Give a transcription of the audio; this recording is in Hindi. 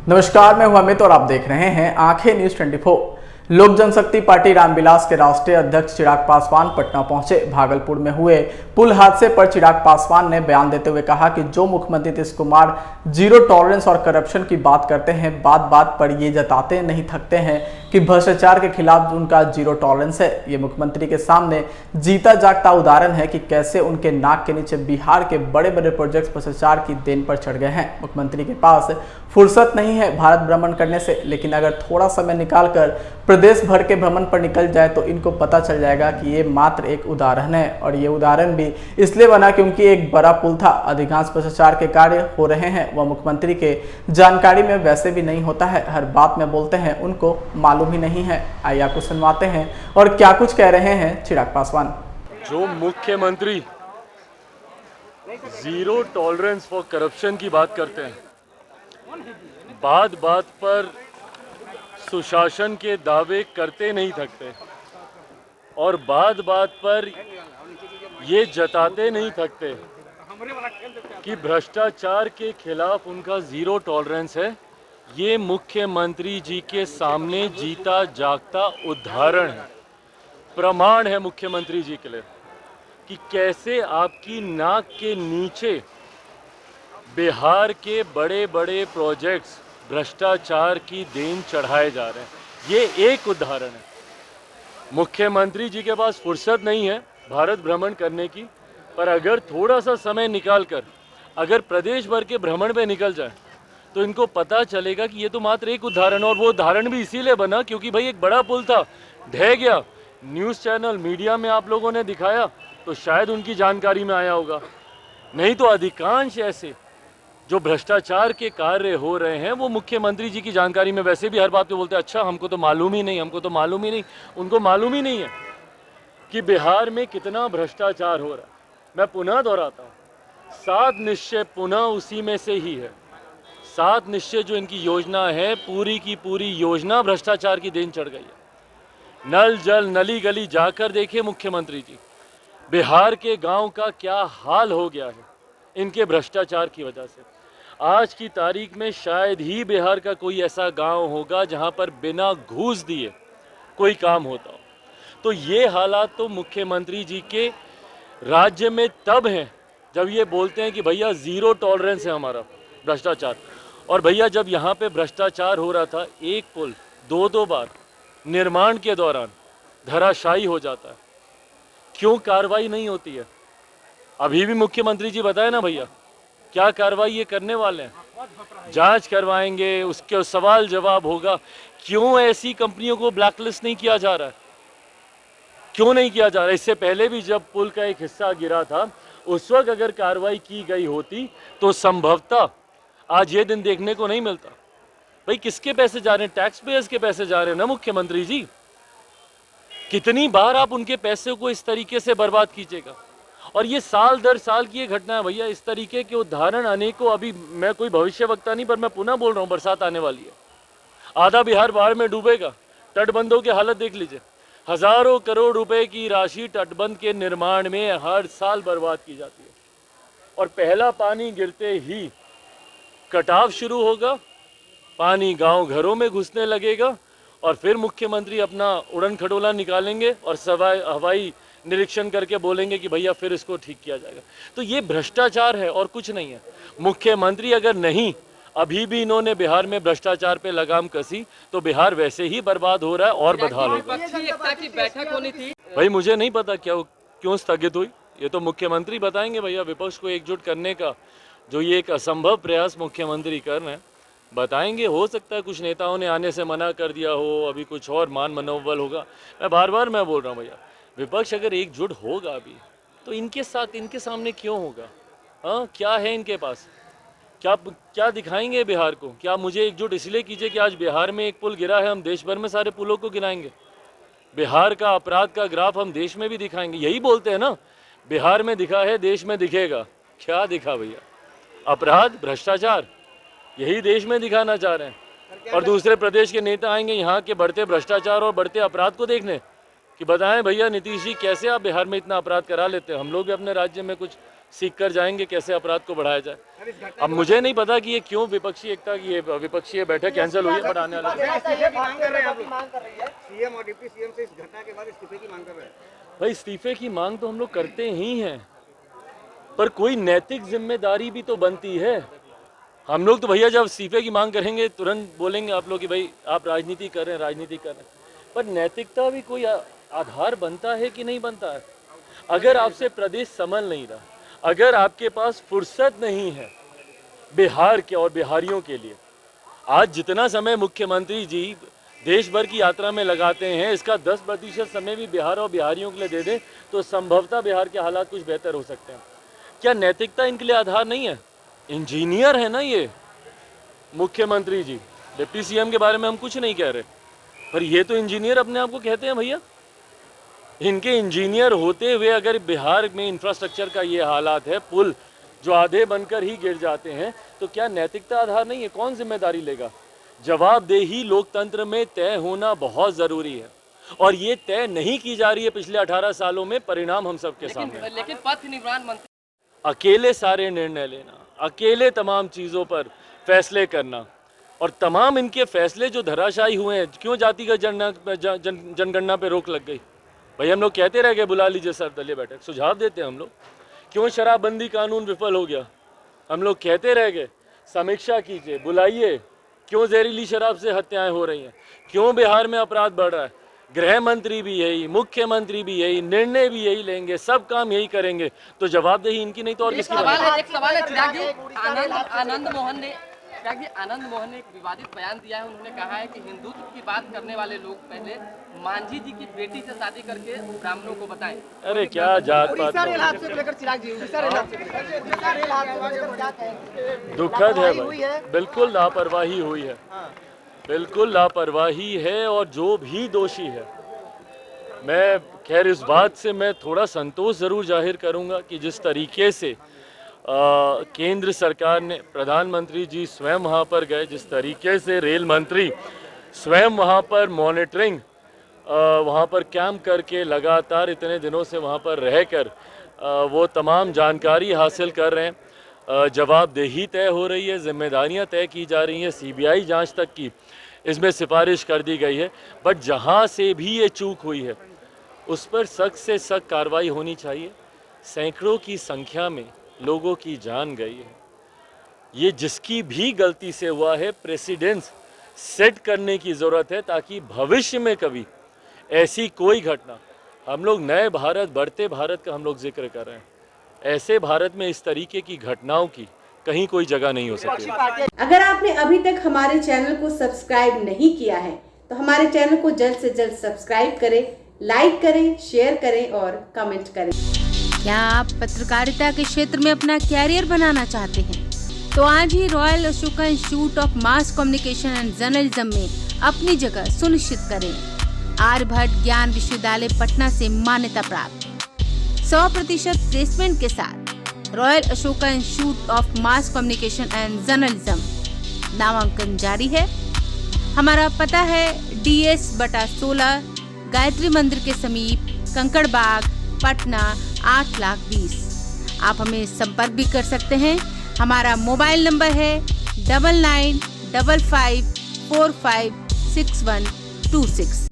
नमस्कार, मैं हूं अमित और आप देख रहे हैं आंखें न्यूज 24। लोक जनशक्ति पार्टी रामविलास के राष्ट्रीय अध्यक्ष चिराग पासवान पटना पहुंचे। भागलपुर में हुए पुल हादसे पर चिराग पासवान ने बयान देते हुए कहा कि जो मुख्यमंत्री नीतीश कुमार जीरो टॉलरेंस और करप्शन की बात करते हैं, बात बात पर ये जताते नहीं थकते हैं कि भ्रष्टाचार के खिलाफ उनका जीरो टॉलरेंस है। ये मुख्यमंत्री के सामने जीता जागता उदाहरण है कि कैसे उनके नाक के नीचे बिहार के बड़े बड़े प्रोजेक्ट्स भ्रष्टाचार की देन पर चढ़ गए हैं। मुख्यमंत्री के पास फुर्सत नहीं है भारत भ्रमण करने से, लेकिन अगर थोड़ा समय निकालकर प्रदेश भर के भ्रमण पर निकल जाए तो इनको पता चल जाएगा कि ये मात्र एक उदाहरण है। और ये उदाहरण भी इसलिए बना क्योंकि एक बड़ा पुल था। अधिकांश भ्रष्टाचार के कार्य हो रहे हैं वह मुख्यमंत्री के जानकारी में वैसे भी नहीं होता है। हर बात में बोलते हैं, उनको मालूम ही नहीं है। आइए आपको सुनवाते हैं और क्या कुछ कह रहे हैं चिराग पासवान। जो मुख्यमंत्री जीरो टॉलरेंस फॉर करप्शन की बात करते हैं, बात बात पर सुशासन के दावे करते नहीं थकते और बात बात पर ये जताते नहीं थकते कि भ्रष्टाचार के खिलाफ उनका जीरो टॉलरेंस है। ये मुख्यमंत्री जी के सामने जीता जागता उदाहरण है, प्रमाण है मुख्यमंत्री जी के लिए कि कैसे आपकी नाक के नीचे बिहार के बड़े बड़े प्रोजेक्ट्स भ्रष्टाचार की देन चढ़ाए जा रहे हैं। ये एक उदाहरण है। मुख्यमंत्री जी के पास फुर्सत नहीं है भारत भ्रमण करने की, पर अगर थोड़ा सा समय निकालकर अगर प्रदेश भर के भ्रमण पे निकल जाए तो इनको पता चलेगा कि ये तो मात्र एक उदाहरण, और वो उदाहरण भी इसीलिए बना क्योंकि भाई एक बड़ा पुल था, ढह गया। न्यूज़ चैनल मीडिया में आप लोगों ने दिखाया तो शायद उनकी जानकारी में आया होगा, नहीं तो अधिकांश ऐसे जो भ्रष्टाचार के कार्य हो रहे हैं वो मुख्यमंत्री जी की जानकारी में वैसे भी हर बात पे बोलते हैं, अच्छा हमको तो मालूम ही नहीं, हमको तो मालूम ही नहीं। उनको मालूम ही नहीं है कि बिहार में कितना भ्रष्टाचार हो रहा है। मैं पुनः दोहराता हूँ, 7 निश्चय पुनः उसी में से ही है। 7 निश्चय जो इनकी योजना है, पूरी की पूरी योजना भ्रष्टाचार की देन चढ़ गई है। नल जल नली गली जाकर देखिए मुख्यमंत्री जी, बिहार के गांव का क्या हाल हो गया है इनके भ्रष्टाचार की वजह से। आज की तारीख में शायद ही बिहार का कोई ऐसा गांव होगा जहां पर बिना घूस दिए कोई काम होता हो। तो ये हालात तो मुख्यमंत्री जी के राज्य में तब हैं जब ये बोलते हैं कि भैया जीरो टॉलरेंस है हमारा भ्रष्टाचार। और भैया जब यहाँ पे भ्रष्टाचार हो रहा था, एक पुल दो बार निर्माण के दौरान धराशायी हो जाता है, क्यों कार्रवाई नहीं होती है? अभी भी मुख्यमंत्री जी बताए ना भैया क्या कार्रवाई ये करने वाले हैं, जांच करवाएंगे, उसके सवाल जवाब होगा। क्यों ऐसी कंपनियों को ब्लैकलिस्ट नहीं किया जा रहा है? क्यों नहीं किया जा रहा? इससे पहले भी जब पुल का एक हिस्सा गिरा था, उस वक्त अगर कार्रवाई की गई होती तो संभवतः आज ये दिन देखने को नहीं मिलता। भाई किसके पैसे जा रहे हैं? टैक्स पेयर्स के पैसे जा रहे हैं ना मुख्यमंत्री जी। कितनी बार आप उनके पैसे को इस तरीके से बर्बाद कीजिएगा? और ये साल दर साल की ये घटना है भैया। इस तरीके के उदाहरण अनेकों, अभी मैं कोई भविष्यवक्ता नहीं, पर मैं पुनः बोल रहा हूँ, बरसात आने वाली है, आधा बिहार बाढ़ में डूबेगा। तटबंधों की हालत देख लीजिए, हजारों करोड़ रुपए की राशि तटबंध के निर्माण में हर साल बर्बाद की जाती है। और पहला पानी गिरते ही कटाव शुरू होगा, पानी गांव घरों में घुसने लगेगा और फिर मुख्यमंत्री अपना उड़न खटोला निकालेंगे और हवाई निरीक्षण करके बोलेंगे कि भैया फिर इसको ठीक किया जाएगा। तो ये भ्रष्टाचार है और कुछ नहीं है। मुख्यमंत्री अगर नहीं, अभी भी इन्होंने बिहार में भ्रष्टाचार पे लगाम कसी तो बिहार वैसे ही बर्बाद हो रहा है और बदहाल होगा। बैठक होनी थी भाई मुझे नहीं पता क्यों स्थगित हुई, ये तो मुख्यमंत्री बताएंगे भैया। विपक्ष को एकजुट करने का जो ये एक असंभव प्रयास मुख्यमंत्री कर रहे हैं, बताएंगे। हो सकता है कुछ नेताओं ने आने से मना कर दिया हो, अभी कुछ और मान मनोबल होगा। मैं बार बार बोल रहा हूँ भैया, विपक्ष अगर एकजुट होगा अभी तो इनके साथ, इनके सामने क्यों होगा? हाँ, क्या है इनके पास? क्या दिखाएंगे बिहार को? क्या मुझे एकजुट इसलिए कीजिए कि आज बिहार में एक पुल गिरा है, हम देश भर में सारे पुलों को गिराएंगे। बिहार का अपराध का ग्राफ हम देश में भी दिखाएंगे। यही बोलते हैं ना, बिहार में दिखा है देश में दिखेगा। क्या दिखा भैया? अपराध, भ्रष्टाचार, यही देश में दिखाना चाह रहे हैं। और दूसरे प्रदेश के नेता आएंगे यहाँ के बढ़ते भ्रष्टाचार और बढ़ते अपराध को देखने कि बताएं भैया नीतीश जी कैसे आप बिहार में इतना अपराध करा लेते हैं। हम लोग भी अपने राज्य में कुछ सीख कर जाएंगे कैसे अपराध को बढ़ाया जाए। अब मुझे नहीं पता कि ये क्यों विपक्षी एकता की ये विपक्षीय बैठक कैंसिल हुई है, बट आने वाले सीएम और डिप्टी सीएम से इस घटना के बाद इस्तीफे की मांग कर रहे हैं। भाई इस्तीफे की मांग तो हम लोग करते ही हैं, पर कोई नैतिक जिम्मेदारी भी तो बनती है। हम लोग तो भैया जब इस्तीफे की मांग करेंगे तुरंत बोलेंगे आप लोग कि भाई आप राजनीति कर रहे हैं, राजनीति कर रहे हैं, पर नैतिकता भी कोई आधार बनता है कि नहीं बनता है। अगर आपसे प्रदेश संभल नहीं रहा, अगर आपके पास फुर्सत नहीं है बिहार के और बिहारियों के लिए, आज जितना समय मुख्यमंत्री जी देश भर की यात्रा में लगाते हैं, इसका 10% समय भी बिहार और बिहारियों के लिए दे दें तो संभवतः बिहार के हालात कुछ बेहतर हो सकते हैं। क्या नैतिकता इनके लिए आधार नहीं है? इंजीनियर है ना ये मुख्यमंत्री जी, डिप्टी सीएम के बारे में हम कुछ नहीं कह रहे, पर ये तो इंजीनियर अपने आप को कहते हैं भैया। इनके इंजीनियर होते हुए अगर बिहार में इंफ्रास्ट्रक्चर का ये हालात है, पुल जो आधे बनकर ही गिर जाते हैं, तो क्या नैतिकता आधार नहीं है? कौन जिम्मेदारी लेगा? जवाबदेही लोकतंत्र में तय होना बहुत ज़रूरी है, और ये तय नहीं की जा रही है पिछले 18 सालों में। परिणाम हम सबके सामने। लेकिन पथ निर्माण मंत्री अकेले सारे निर्णय लेना, अकेले तमाम चीज़ों पर फैसले करना, और तमाम इनके फैसले जो धराशायी हुए हैं। क्यों जातिगत जनगणना पे रोक लग गई? भाई हम लोग कहते रह गए बुला लीजिए सर्वदलीय बैठक, सुझाव देते हैं हम लोग। क्यों शराबबंदी कानून विफल हो गया? हम लोग कहते रह गए समीक्षा कीजिए, बुलाइए। क्यों जहरीली शराब से हत्याएं हो रही हैं? क्यों बिहार में अपराध बढ़ रहा है? गृह मंत्री भी यही, मुख्यमंत्री भी यही, निर्णय भी यही लेंगे, सब काम यही करेंगे, तो जवाबदेही इनकी नहीं तो और किसकी? एक सवाल है चिराग जी, आनंद मोहन ने एक विवादित बयान दिया है। उन्होंने कहा है कि हिंदुत्व की बात करने वाले लोग पहले मांझी जी की बेटी से शादी करके ब्राह्मणों को बताएं। अरे क्या जात पात, दुखद है भाई, बिल्कुल लापरवाही हुई है, बिल्कुल लापरवाही है। और जो भी दोषी है, मैं खैर इस बात से मैं थोड़ा संतोष ज़रूर जाहिर करूंगा कि जिस तरीके से केंद्र सरकार ने, प्रधानमंत्री जी स्वयं वहाँ पर गए, जिस तरीके से रेल मंत्री स्वयं वहाँ पर मॉनिटरिंग, वहाँ पर कैंप करके लगातार इतने दिनों से वहाँ पर रहकर वो तमाम जानकारी हासिल कर रहे हैं। जवाबदेही तय हो रही है, जिम्मेदारियाँ तय की जा रही हैं, CBI जांच तक की इसमें सिफारिश कर दी गई है। बट जहाँ से भी ये चूक हुई है उस पर सख्त से सख्त कार्रवाई होनी चाहिए। सैकड़ों की संख्या में लोगों की जान गई है। ये जिसकी भी गलती से हुआ है, प्रेसिडेंस सेट करने की ज़रूरत है, ताकि भविष्य में कभी ऐसी कोई घटना, हम लोग नए भारत, बढ़ते भारत का हम लोग जिक्र कर रहे हैं, ऐसे भारत में इस तरीके की घटनाओं की कहीं कोई जगह नहीं हो सकती। अगर आपने अभी तक हमारे चैनल को सब्सक्राइब नहीं किया है तो हमारे चैनल को जल्द से जल्द सब्सक्राइब करें, लाइक करें, शेयर करें और कमेंट करें। क्या आप पत्रकारिता के क्षेत्र में अपना कैरियर बनाना चाहते हैं? तो आज ही royal Ashoka institute of mass communication and journalism में अपनी जगह सुनिश्चित करें। आर्यभट्ट ज्ञान विश्वविद्यालय पटना से मान्यता प्राप्त 100% प्लेसमेंट के साथ royal Ashoka institute of mass communication and journalism नामांकन जारी है। हमारा पता है DS/16 गायत्री मंदिर के समीप, कंकड़ बाग, पटना 8,20,000। आप हमें संपर्क भी कर सकते हैं। हमारा मोबाइल नंबर है 9955456126।